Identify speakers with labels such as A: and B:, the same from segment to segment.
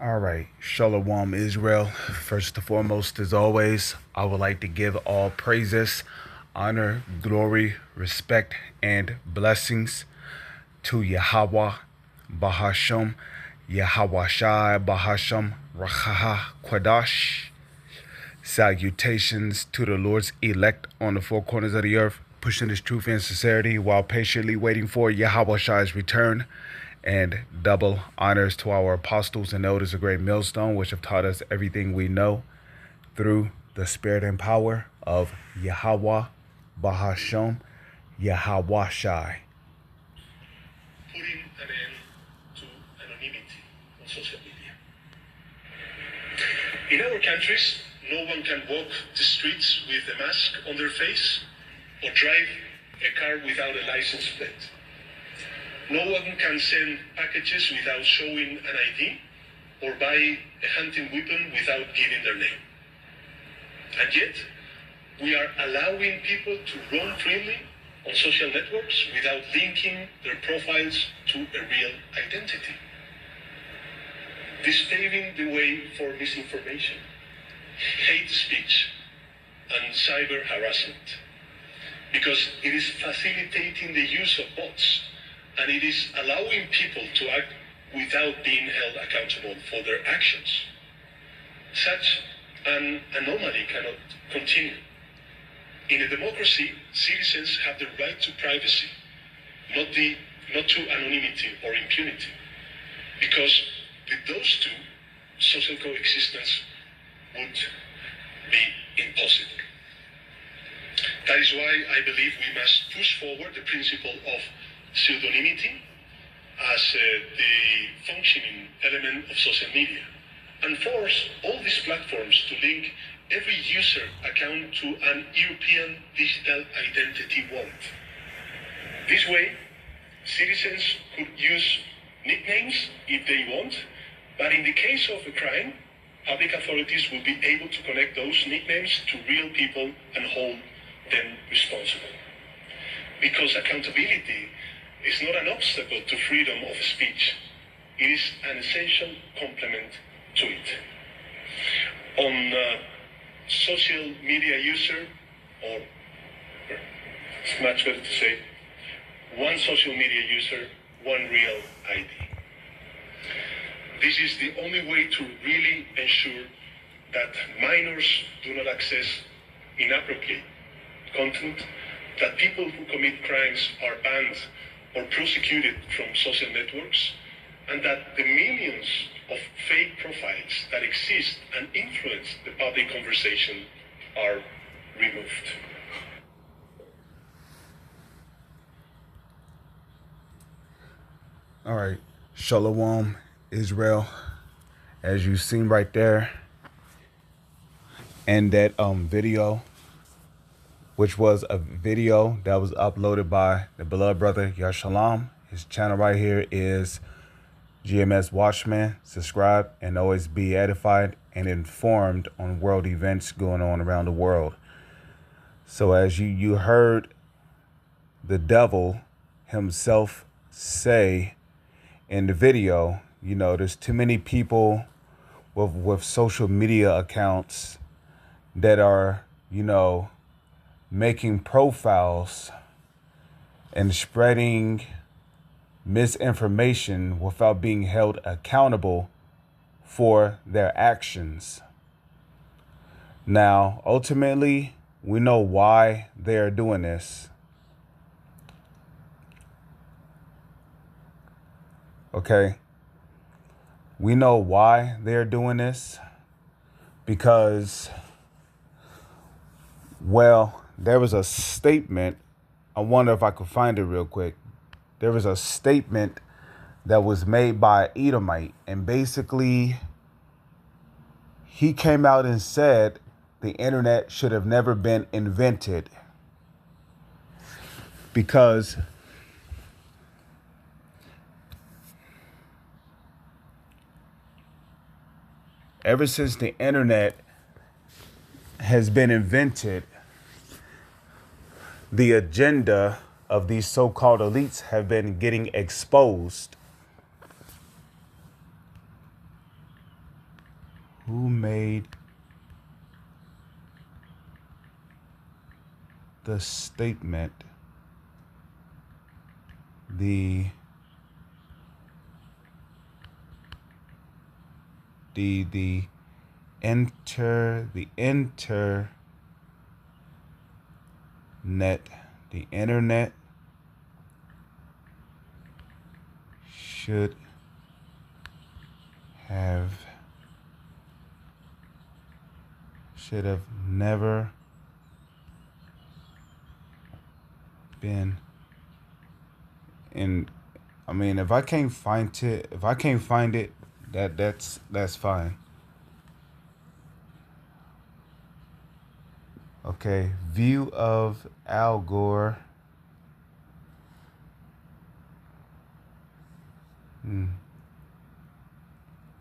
A: All right, Shalom Israel. First and foremost, as always, I would like to give all praises, honor, glory, respect, and blessings to Yahweh, Bahasham, Yahweh Shai, Bahasham, Rachaha, Kwadash. Salutations to the Lord's elect on the four corners of the earth, pushing His truth and sincerity while patiently waiting for Yahweh Shai's return. And double honors to our apostles and elders of Great Millstone, which have taught us everything we know through the spirit and power of Yahweh, Bahasham, Yahweh Shai.
B: Putting an end to anonymity on social media. In our countries, no one can walk the streets with a mask on their face or drive a car without a license plate. No one can send packages without showing an ID or buy a hunting weapon without giving their name. And yet, we are allowing people to roam freely on social networks without linking their profiles to a real identity. This paving the way for misinformation, hate speech, and cyber harassment, because it is facilitating the use of bots, and it is allowing people to act without being held accountable for their actions. Such an anomaly cannot continue. In a democracy, citizens have the right to privacy, not to anonymity or impunity, because with those two, social coexistence would be impossible. That is why I believe we must push forward the principle of pseudonymity as the functioning element of social media, and force all these platforms to link every user account to an European digital identity wallet. This way, citizens could use nicknames if they want, but in the case of a crime, public authorities will be able to connect those nicknames to real people and hold them responsible. Because accountability is not an obstacle to freedom of speech. It is an essential complement to it. On social media user, or it's much better to say, one social media user, one real ID. This is the only way to really ensure that minors do not access inappropriate content, that people who commit crimes are banned or prosecuted from social networks, and that the millions of fake profiles that exist and influence the public conversation are removed.
A: All right, Shalom Israel. As you've seen right there, and that video, which was a video that was uploaded by the beloved brother Yashalam. His channel right here is GMS Watchman. Subscribe and always be edified and informed on world events going on around the world. So as you heard the devil himself say in the video, you know, there's too many people with social media accounts that are, you know, making profiles and spreading misinformation without being held accountable for their actions. Now, ultimately, we know why they are doing this. Okay? We know why they're doing this because, well, there was a statement. I wonder if I could find it real quick. There was a statement that was made by Edomite, and basically he came out and said the internet should have never been invented because ever since the internet has been invented, the agenda of these so-called elites have been getting exposed. who made the statement, the internet should have never been in. I mean, if I can't find it, that's fine. Okay, view of Al Gore.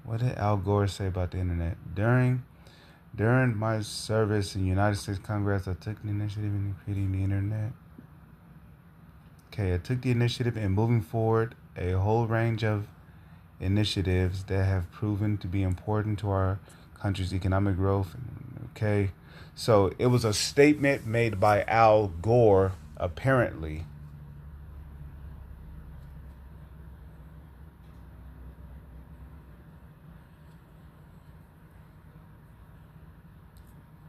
A: What did Al Gore say about the internet? During my service in the United States Congress, I took the initiative in creating the internet. Okay, I took the initiative in moving forward a whole range of initiatives that have proven to be important to our country's economic growth. Okay, so it was a statement made by Al Gore, apparently.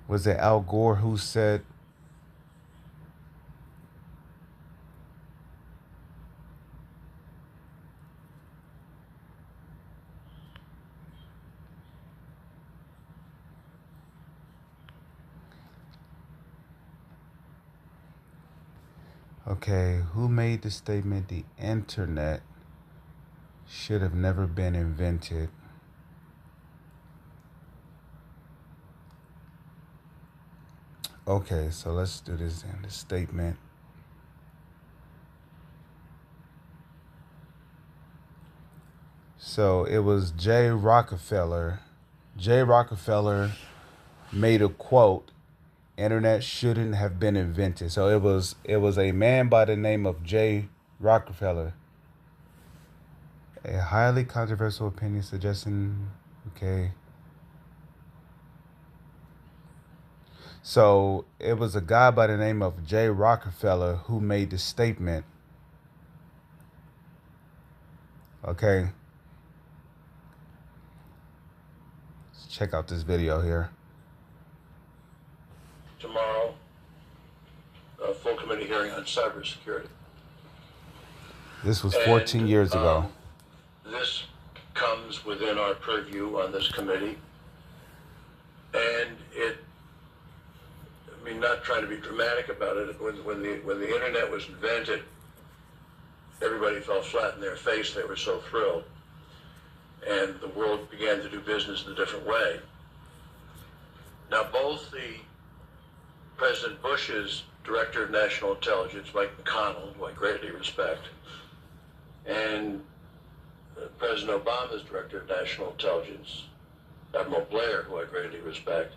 A: Was it Al Gore who said, okay, who made the statement the internet should have never been invented? Okay, so let's do this in the statement. So it was J. Rockefeller. J. Rockefeller made a quote, internet shouldn't have been invented. So it was a man by the name of J. Rockefeller. A highly controversial opinion suggesting, okay. So it was a guy by the name of J. Rockefeller who made the statement. Okay. Let's check out this video here.
C: Tomorrow, a full committee hearing on cybersecurity.
A: This was 14 years ago.
C: This comes within our purview on this committee, and not trying to be dramatic about it, when the internet was invented, everybody fell flat in their face. They were so thrilled, and the world began to do business in a different way. Now, both the President Bush's Director of National Intelligence, Mike McConnell, who I greatly respect, and President Obama's Director of National Intelligence, Admiral Blair, who I greatly respect,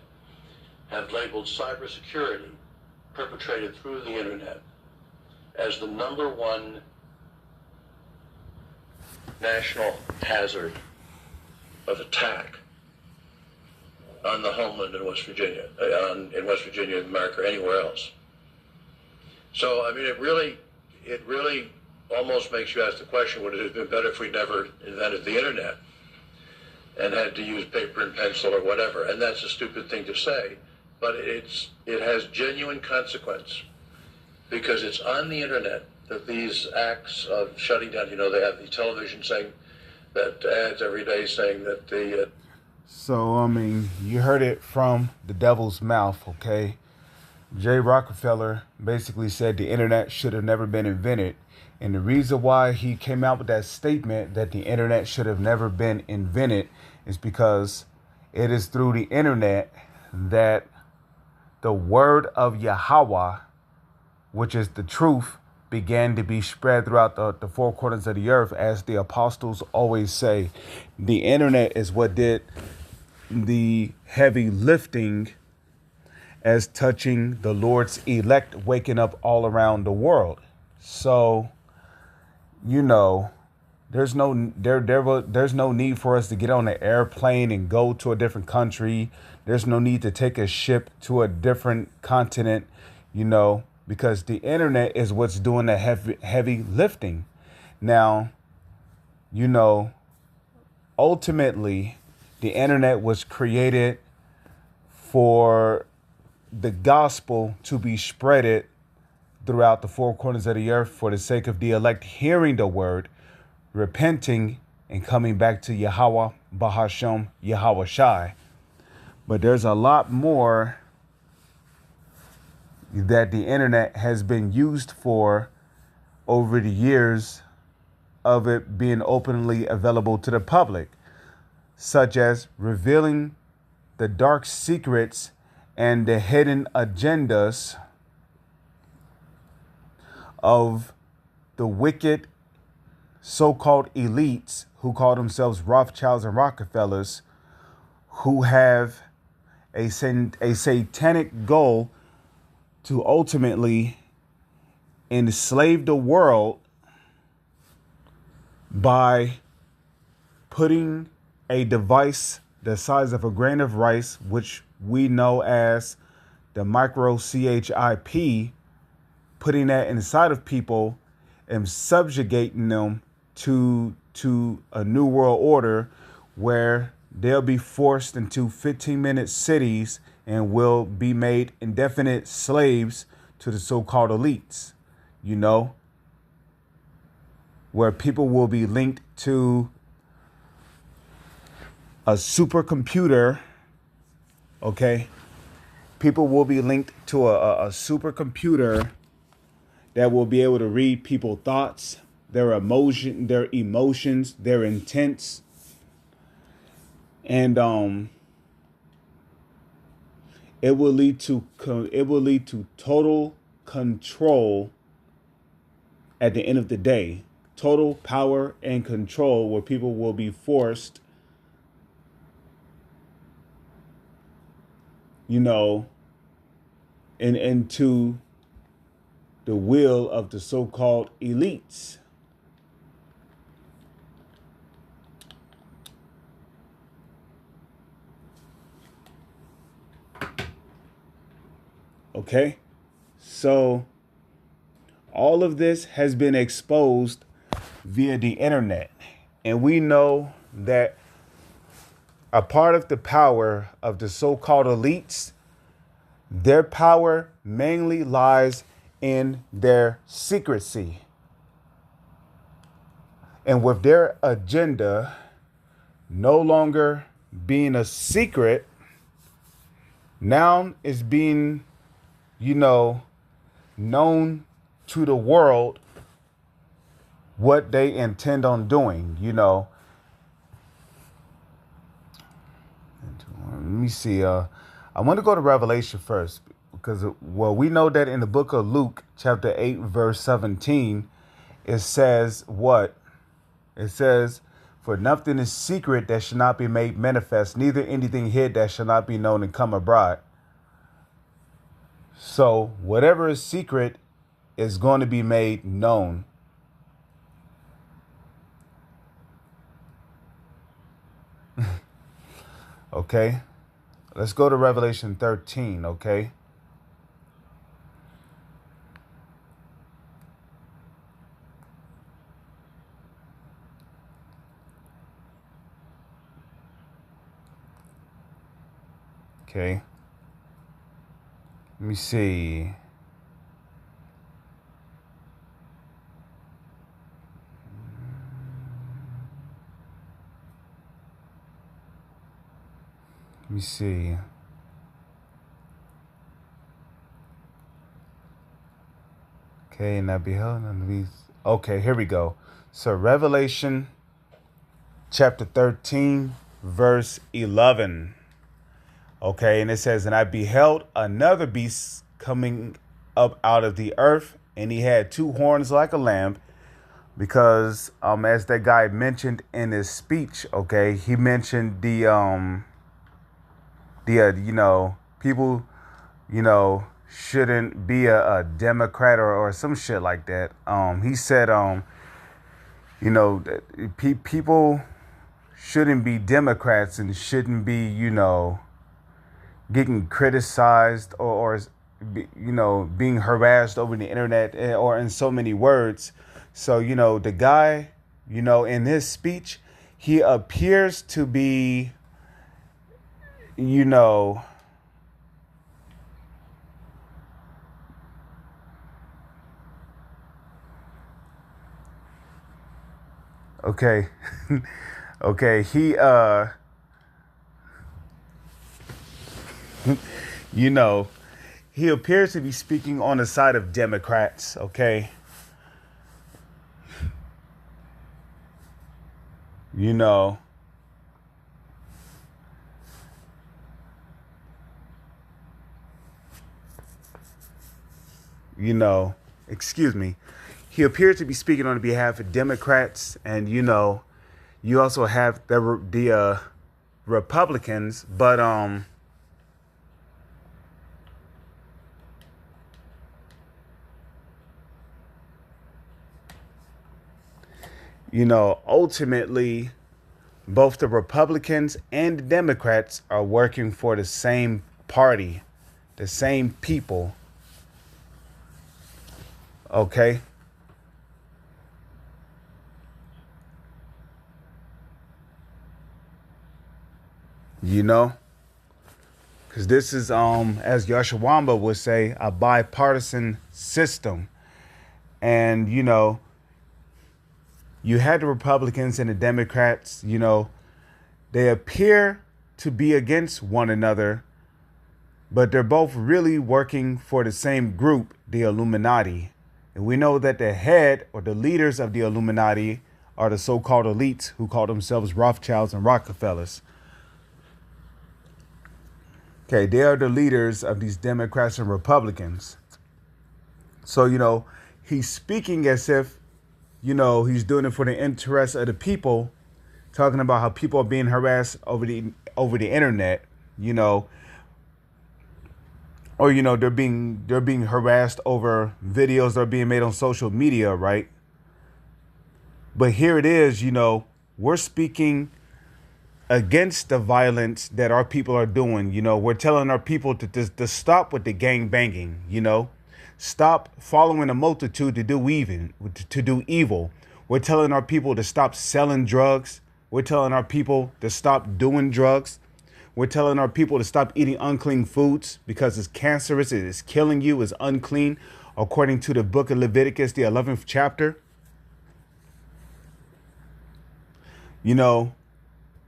C: have labeled cybersecurity perpetrated through the internet as the #1 national hazard of attack on the homeland in West Virginia, in America, or anywhere else. So, I mean, it really almost makes you ask the question, would it have been better if we never invented the internet and had to use paper and pencil or whatever? And that's a stupid thing to say, but it has genuine consequence, because it's on the internet that these acts of shutting down, they have the television saying that ads every day saying that the...
A: So, I mean, you heard it from the devil's mouth, okay? J. Rockefeller basically said the internet should have never been invented. And the reason why he came out with that statement that the internet should have never been invented is because it is through the internet that the word of Yahweh, which is the truth, began to be spread throughout the four corners of the earth. As the apostles always say, the internet is what did the heavy lifting as touching the Lord's elect waking up all around the world. So, there's no need for us to get on an airplane and go to a different country. There's no need to take a ship to a different continent, because the internet is what's doing the heavy lifting. Now, you know, ultimately, the internet was created for the gospel to be spreaded throughout the four corners of the earth for the sake of the elect hearing the word, repenting, and coming back to Yahweh, Bahashem, Yahweh Shai. But there's a lot more that the internet has been used for over the years of it being openly available to the public, such as revealing the dark secrets and the hidden agendas of the wicked so-called elites who call themselves Rothschilds and Rockefellers, who have a satanic goal to ultimately enslave the world by putting a device the size of a grain of rice, which we know as the microchip, putting that inside of people and subjugating them to a new world order where they'll be forced into 15-minute cities and will be made indefinite slaves to the so-called elites, where people will be linked to a supercomputer, okay? People will be linked to a supercomputer that will be able to read people's thoughts, their emotions, their intents. And it will lead to total control at the end of the day. Total power and control, where people will be forced, into the will of the so-called elites. Okay, so all of this has been exposed via the internet. And we know that a part of the power of the so-called elites, their power mainly lies in their secrecy. And with their agenda no longer being a secret, now is being, known to the world what they intend on doing, Let me see. I want to go to Revelation first because, we know that in the book of Luke, chapter 8, verse 17, it says what? It says, "For nothing is secret that shall not be made manifest, neither anything hid that shall not be known and come abroad." So whatever is secret is going to be made known. Okay, let's go to Revelation 13, okay? Okay. Let me see. Let me see. Okay, and I beheld and we. Okay, here we go. So Revelation chapter 13, verse 11. Okay, and it says, "And I beheld another beast coming up out of the earth, and he had two horns like a lamb," because as that guy mentioned in his speech, okay, he mentioned the people, shouldn't be a Democrat or some shit like that. He said You know, people shouldn't be Democrats and shouldn't be, getting criticized or being harassed over the internet or in so many words. So, the guy, in his speech, he appears to be, you know, okay, okay, you know, he appears to be speaking on the side of Democrats, okay? You know, you know, excuse me. He appears to be speaking on behalf of Democrats, and you also have the Republicans, but ultimately, both the Republicans and the Democrats are working for the same party, the same people. Okay? You know? Because this is, as Yashawamba would say, a bipartisan system. And, you had the Republicans and the Democrats, they appear to be against one another, but they're both really working for the same group, the Illuminati. And we know that the head or the leaders of the Illuminati are the so-called elites who call themselves Rothschilds and Rockefellers. Okay, they are the leaders of these Democrats and Republicans. So, he's speaking as if, he's doing it for the interest of the people, talking about how people are being harassed over the internet, or they're being harassed over videos that are being made on social media, right? But here it is, we're speaking against the violence that our people are doing. We're telling our people to stop with the gang banging, stop following a multitude to do evil. We're telling our people to stop selling drugs. We're telling our people to stop doing drugs. We're telling our people to stop eating unclean foods because it's cancerous, it is killing you, it's unclean, according to the book of Leviticus, the 11th chapter.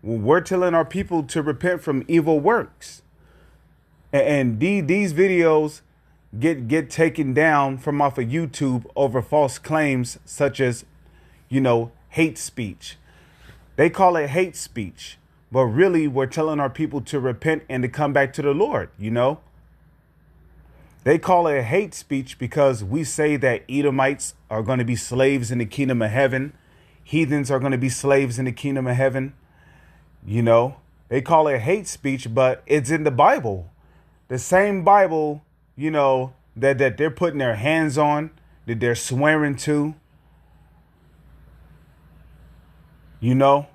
A: We're telling our people to repent from evil works. And these videos get taken down from off of YouTube over false claims such as, hate speech. They call it hate speech. But really, we're telling our people to repent and to come back to the Lord, They call it hate speech because we say that Edomites are going to be slaves in the kingdom of heaven. Heathens are going to be slaves in the kingdom of heaven. They call it hate speech, but it's in the Bible. The same Bible, that they're putting their hands on, that they're swearing to, the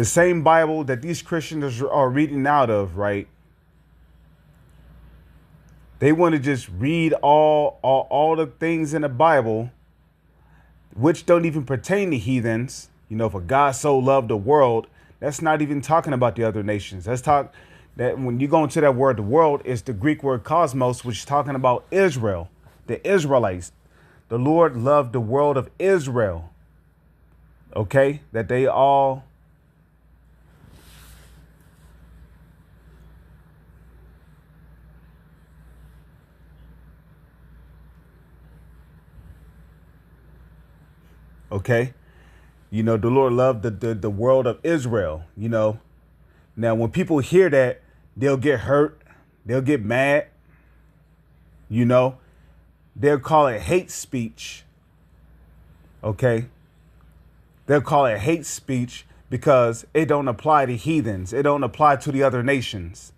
A: same Bible that these Christians are reading out of, right? They want to just read all the things in the Bible, which don't even pertain to heathens. For God so loved the world, that's not even talking about the other nations. That's talk that when you go into that word, the world is the Greek word cosmos, which is talking about Israel, the Israelites. The Lord loved the world of Israel. Okay, that they all okay. The Lord loved the world of Israel, Now, when people hear that, they'll get hurt. They'll get mad. They'll call it hate speech. Okay. They'll call it hate speech because it don't apply to heathens. It don't apply to the other nations.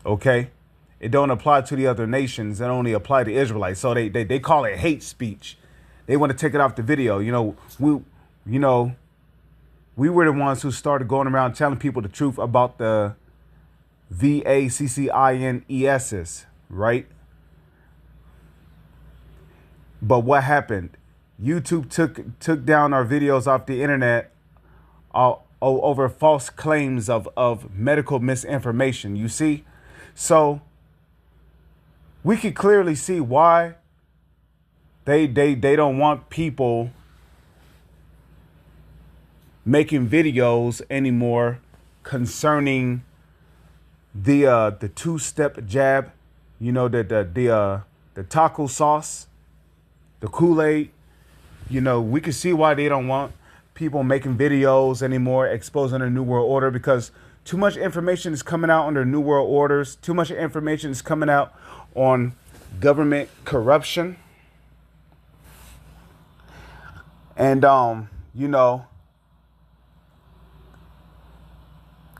A: Okay. it don't apply to the other nations. It only apply to Israelites. So they call it hate speech. They want to take it off the video. You know, we were the ones who started going around telling people the truth about the VACCINESs, right? But what happened? YouTube took down our videos off the internet over false claims of medical misinformation. You see? So we could clearly see why they don't want people making videos anymore concerning the two-step jab, the taco sauce, the Kool-Aid. We can see why they don't want people making videos anymore exposing the New World Order, because too much information is coming out under New World Orders. Too much information is coming out on government corruption. And,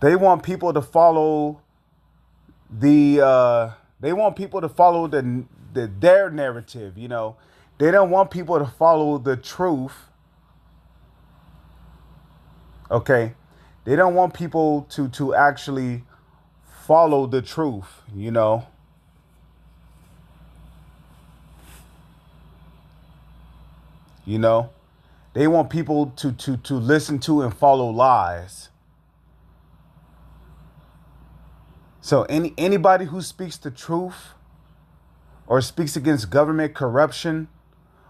A: they want people to follow their narrative. They don't want people to follow the truth. Okay. They don't want people to actually follow the truth, They want people to listen to and follow lies. So anybody who speaks the truth or speaks against government corruption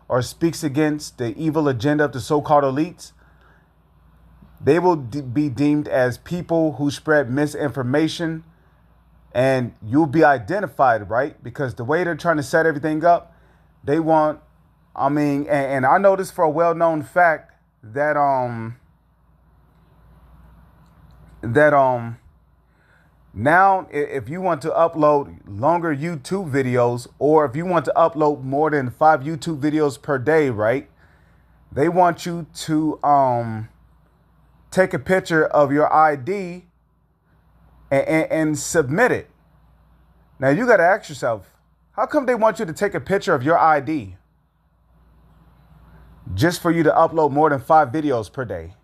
A: or speaks against the evil agenda of the so-called elites, they will be deemed as people who spread misinformation, and you'll be identified, right? Because the way they're trying to set everything up, they want, and I know this for a well-known fact that now if you want to upload longer YouTube videos, or if you want to upload more than 5 YouTube videos per day, right? They want you to take a picture of your ID and submit it. Now you got to ask yourself, how come they want you to take a picture of your ID just for you to upload more than 5 videos per day?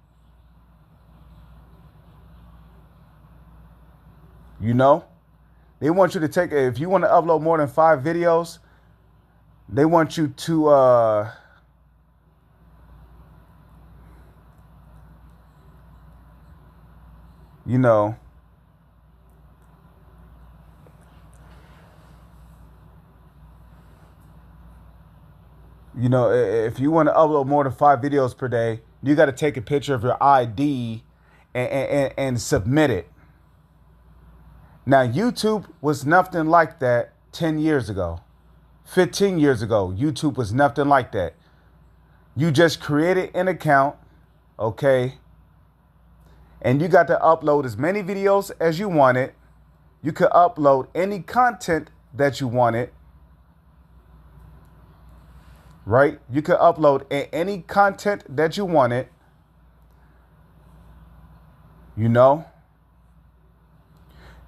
A: They want you to take, if you want to upload more than 5 videos, they want you to, if you want to upload more than 5 videos per day, you got to take a picture of your ID and submit it. Now, YouTube was nothing like that 10 years ago. 15 years ago, YouTube was nothing like that. You just created an account, okay? And you got to upload as many videos as you wanted. You could upload any content that you wanted, right? You could upload any content that you wanted,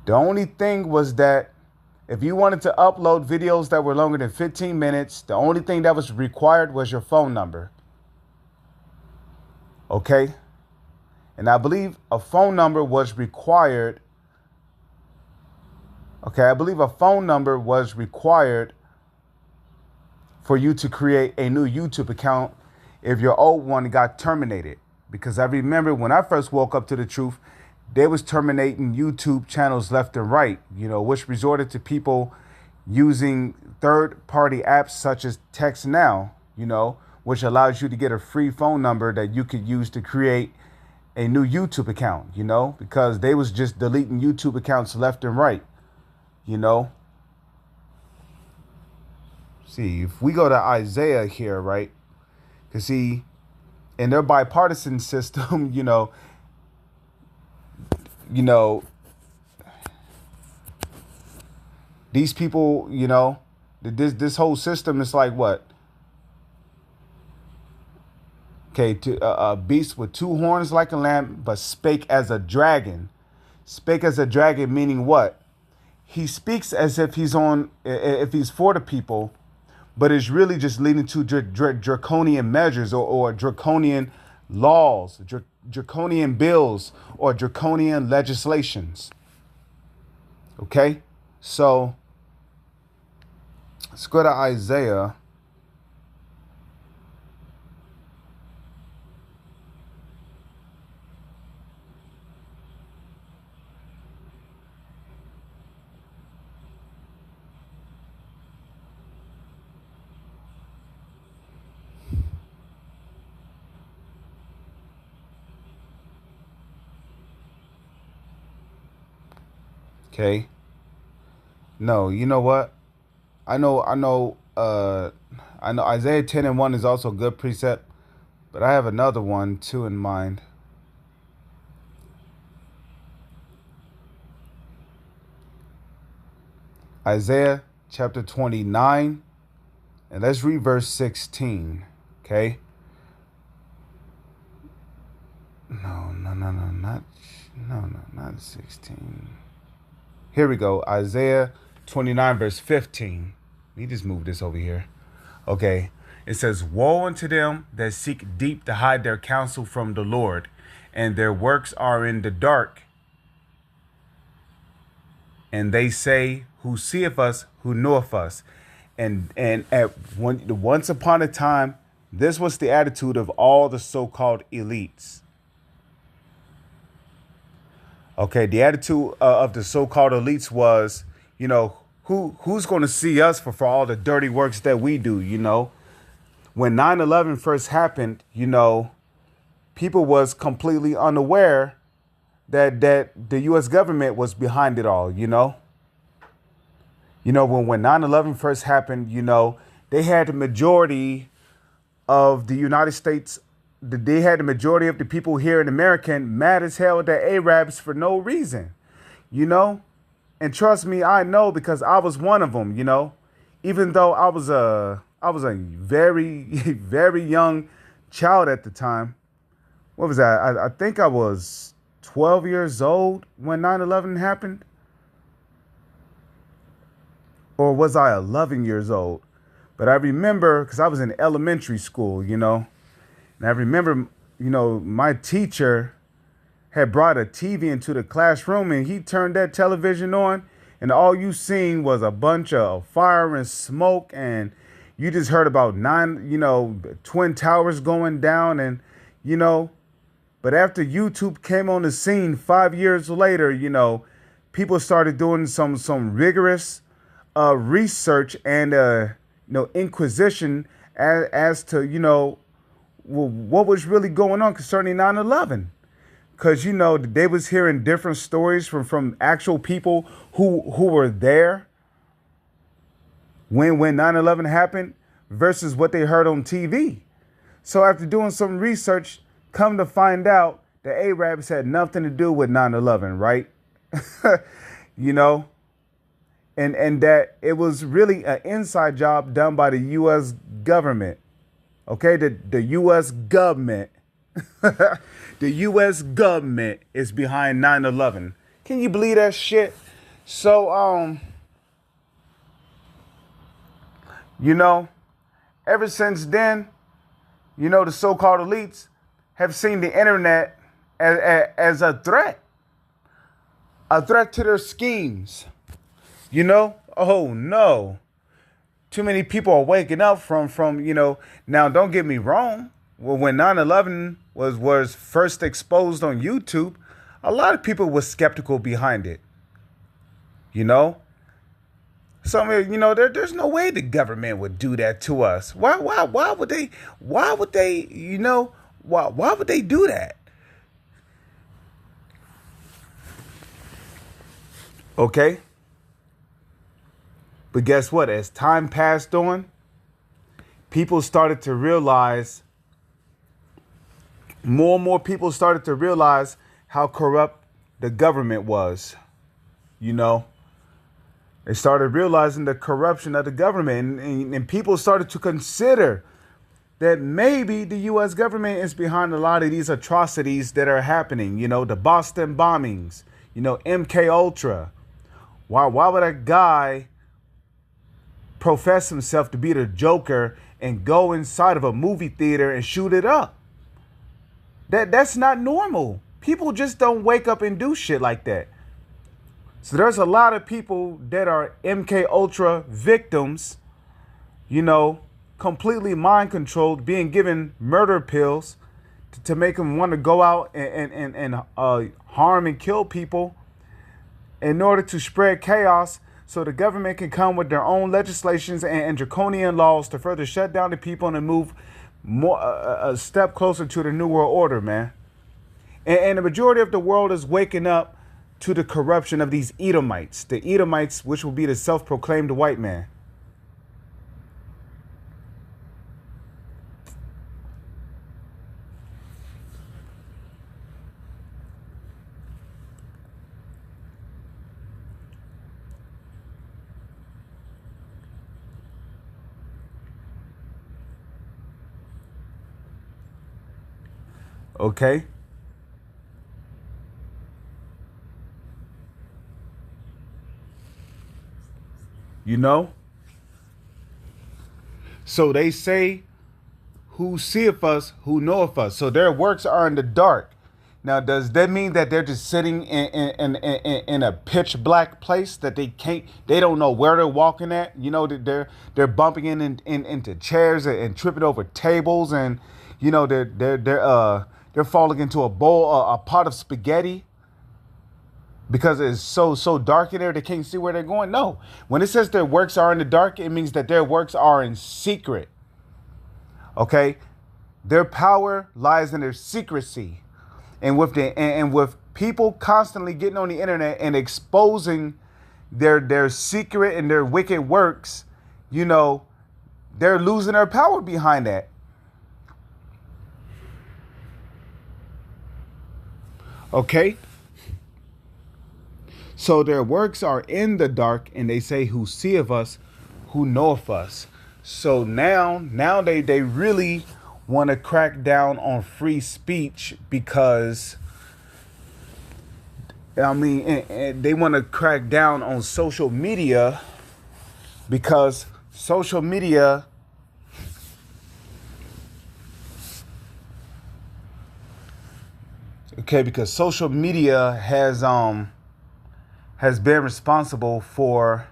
A: The only thing was that if you wanted to upload videos that were longer than 15 minutes, the only thing that was required was your phone number. Okay? And I believe a phone number was required. Okay, I believe a phone number was required for you to create a new YouTube account if your old one got terminated. Because I remember when I first woke up to the truth, they was terminating YouTube channels left and right, which resorted to people using third-party apps such as Text Now, which allows you to get a free phone number that you could use to create a new YouTube account, because they was just deleting YouTube accounts left and right, See, if we go to Isaiah here, right, because see, in their bipartisan system, these people, this whole system is like what? Okay, to a beast with 2 horns like a lamb, but spake as a dragon. Spake as a dragon, meaning what? he speaks as if he's for the people, but it's really just leading to draconian measures or draconian laws, draconian bills, or draconian legislations. Okay, so let's go to Isaiah. Okay. No, you know what? I know Isaiah 10:1 is also a good precept, but I have another one too in mind. Isaiah chapter 29, and let's read verse 16. Okay? Not 16. Here we go. Isaiah 29, verse 15. Let me just move this over here. Okay. It says, "Woe unto them that seek deep to hide their counsel from the Lord, and their works are in the dark. And they say, Who seeth us, who knoweth us?" And once upon a time, this was the attitude of all the so-called elites. Okay, the attitude of the so-called elites was, who's going to see us for all the dirty works that we do, When 9/11 first happened, people was completely unaware that the U.S. government was behind it all, when 9/11 first happened, they had the majority of the United States. They had the majority of the people here in America mad as hell at the Arabs for no reason, And trust me, I know because I was one of them, Even though I was a very, very young child at the time. What was that? I think I was 12 years old when 9/11 happened. Or was I 11 years old? But I remember, because I was in elementary school, And I remember, my teacher had brought a TV into the classroom and he turned that television on and all you seen was a bunch of fire and smoke and you just heard about Twin Towers going down and, but after YouTube came on the scene 5 years later, people started doing some rigorous research and, inquisition as to, what was really going on concerning 9/11. Because, they was hearing different stories from actual people who were there when 9/11 happened versus what they heard on TV. So after doing some research, come to find out the Arabs had nothing to do with 9/11, right? And that it was really an inside job done by the U.S. government. Okay, the U.S. government. The U.S. government is behind 9/11. Can you believe that shit? So, ever since then, the so-called elites have seen the internet as a threat to their schemes. Oh no. Too many people are waking up from now don't get me wrong. Well, when 9/11 was first exposed on YouTube, a lot of people were skeptical behind it. Some there's no way the government would do that to us. Why would they why would they do that? Okay? But guess what? As time passed on, people started to realize, more and more people started to realize how corrupt the government was. They started realizing the corruption of the government, and people started to consider that maybe the U.S. government is behind a lot of these atrocities that are happening. The Boston bombings, MK Ultra, Why would a guy profess himself to be the Joker and go inside of a movie theater and shoot it up? That's not normal. People just don't wake up and do shit like that. So there's a lot of people that are MK Ultra victims, completely mind controlled, being given murder pills to make them want to go out and harm and kill people in order to spread chaos, so the government can come with their own legislations and draconian laws to further shut down the people and move more a step closer to the New World Order, man. And the majority of the world is waking up to the corruption of these Edomites. The Edomites, which will be the self-proclaimed white man. Okay? So they say, who seeth us, who knoweth us. So their works are in the dark. Now, does that mean that they're just sitting in a pitch black place that they don't know where they're walking at? They're bumping into chairs and tripping over tables, and they're falling into a pot of spaghetti because it's so dark in there they can't see where they're going. No, when it says their works are in the dark, it means that their works are in secret. Okay, their power lies in their secrecy. And with people constantly getting on the internet and exposing their secret and their wicked works, they're losing their power behind that. Okay? So their works are in the dark, and they say, who seeth us, who knoweth us. So now they really want to crack down on free speech because, they want to crack down on social media because social media has been responsible for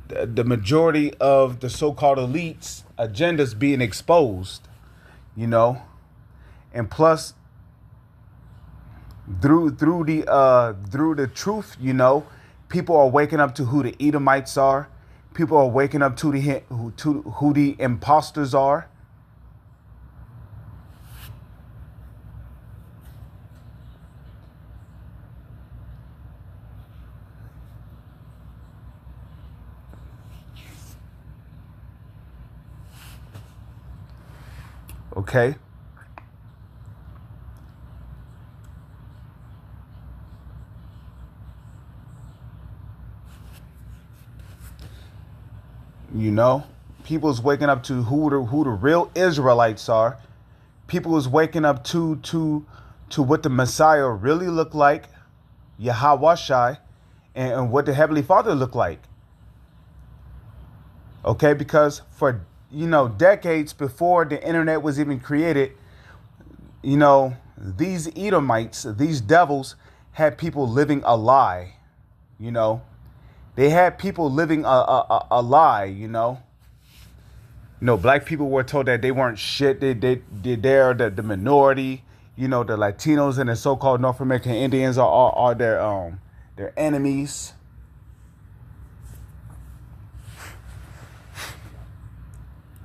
A: the majority of the so-called elites' agendas being exposed, and plus through the truth, people are waking up to who the Edomites are. People are waking up to who the imposters are. Okay. People's waking up to who the real Israelites are. People is waking up to what the Messiah really looked like, Yahweh, and what the Heavenly Father looked like. Okay, because for decades before the internet was even created, these Edomites, these devils, had people living a lie. They had people living a lie. Black people were told that they weren't shit. They're the minority. The Latinos and the so-called North American Indians are their enemies.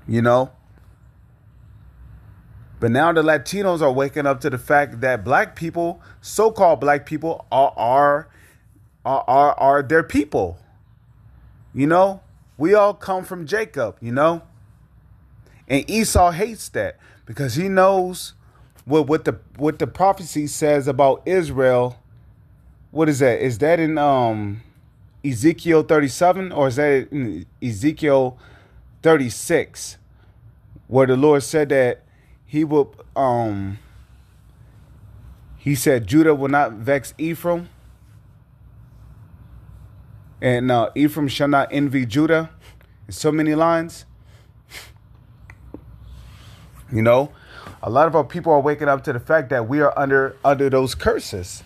A: But now the Latinos are waking up to the fact that black people, so-called black people, are their people. We all come from Jacob, and Esau hates that because he knows what the prophecy says about Israel. What is that? Is that in Ezekiel 37 or is that in Ezekiel 36? where the Lord said that he will he said Judah will not vex Ephraim, and Ephraim shall not envy Judah. In so many lines. You know, a lot of our people are waking up to the fact that we are under those curses.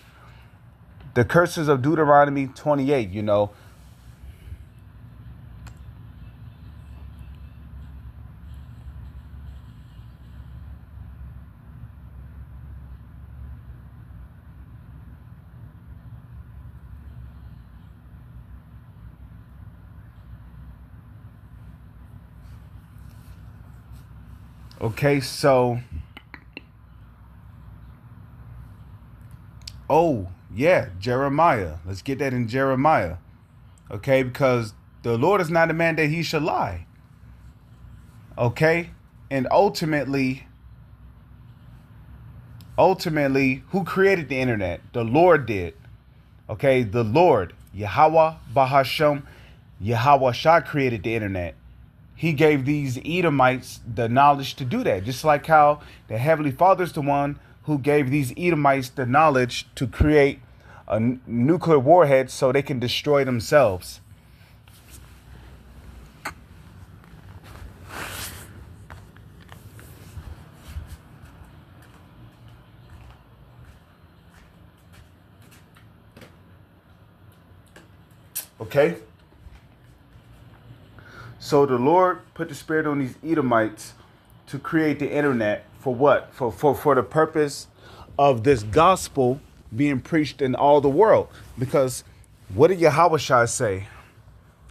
A: The curses of Deuteronomy 28, you know. Okay, so, oh, yeah, Jeremiah. Let's get that in Jeremiah. Okay, because the Lord is not a man that he should lie. Okay, and ultimately, who created the internet? The Lord did. Okay, the Lord, Yahweh Bahashem, Yahweh Shah created the internet. He gave these Edomites the knowledge to do that. Just like how the Heavenly Father is the one who gave these Edomites the knowledge to create a nuclear warhead so they can destroy themselves. Okay? So the Lord put the spirit on these Edomites to create the internet for what? For the purpose of this gospel being preached in all the world. Because what did Yahweh Shai say?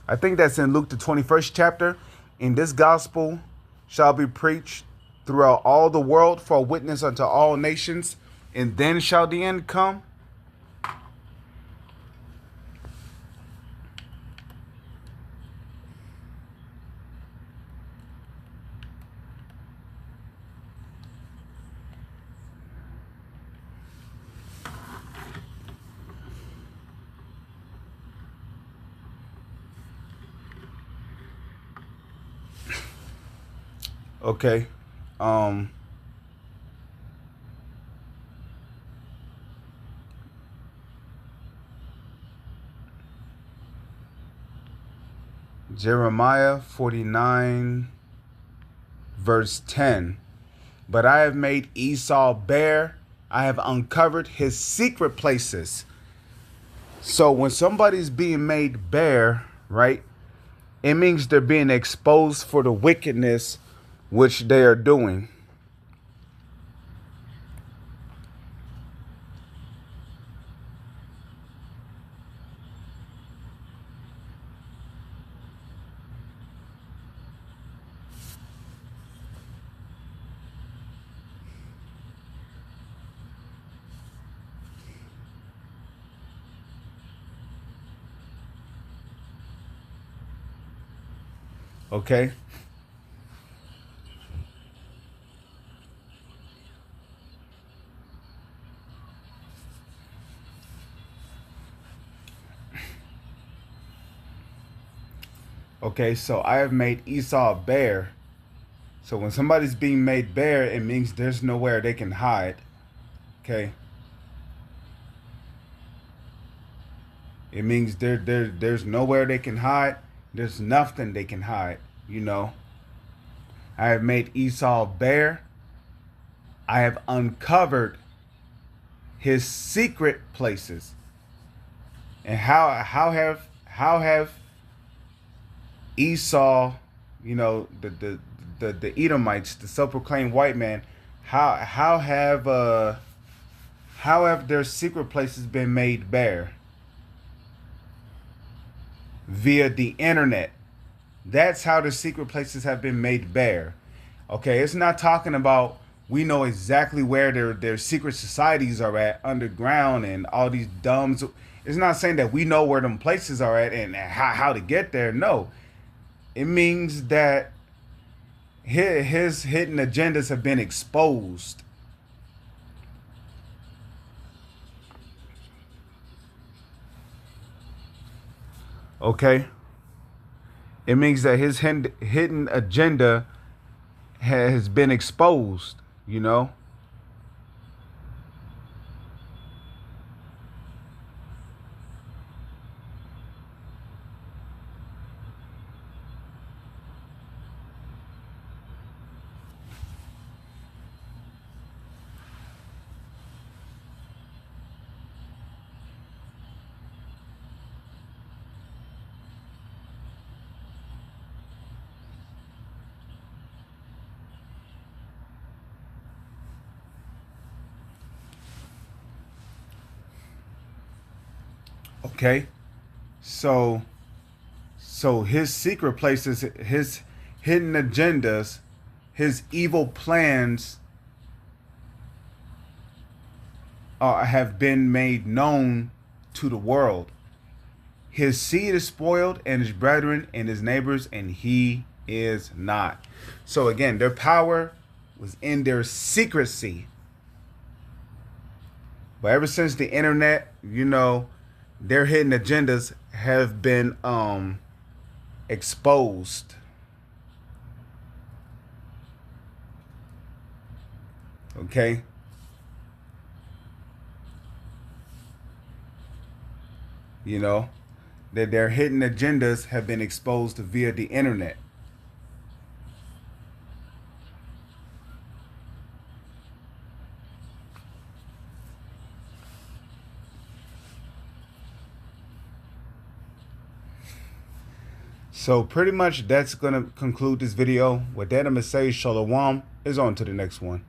A: I think that's in Luke the 21st chapter. In this gospel shall be preached throughout all the world for a witness unto all nations, and then shall the end come. Okay. Jeremiah 49 verse 10. But I have made Esau bare. I have uncovered his secret places. So when somebody's being made bare, right, it means they're being exposed for the wickedness which they are doing. Okay. Okay, so I have made Esau bare. So when somebody's being made bare, it means there's nowhere they can hide. Okay. It means there's nowhere they can hide. There's nothing they can hide, you know. I have made Esau bare. I have uncovered his secret places. And how have Esau, you know, the Edomites, the self-proclaimed white man, how have their secret places been made bare? Via the internet. That's how the secret places have been made bare. Okay, it's not talking about we know exactly where their secret societies are at underground and all these dumbs. It's not saying that we know where them places are at and how to get there. No, it means that his hidden agendas have been exposed. Okay, it means that his hidden agenda has been exposed, you know. Okay, so his secret places, his hidden agendas, his evil plans have been made known to the world. His seed is spoiled, and his brethren and his neighbors, and he is not. So again, their power was in their secrecy. But ever since the internet, you know, their hidden agendas have been exposed. Okay. You know, that their hidden agendas have been exposed via the internet. So pretty much that's going to conclude this video. With that, I'm going to say shalom. Is on to the next one.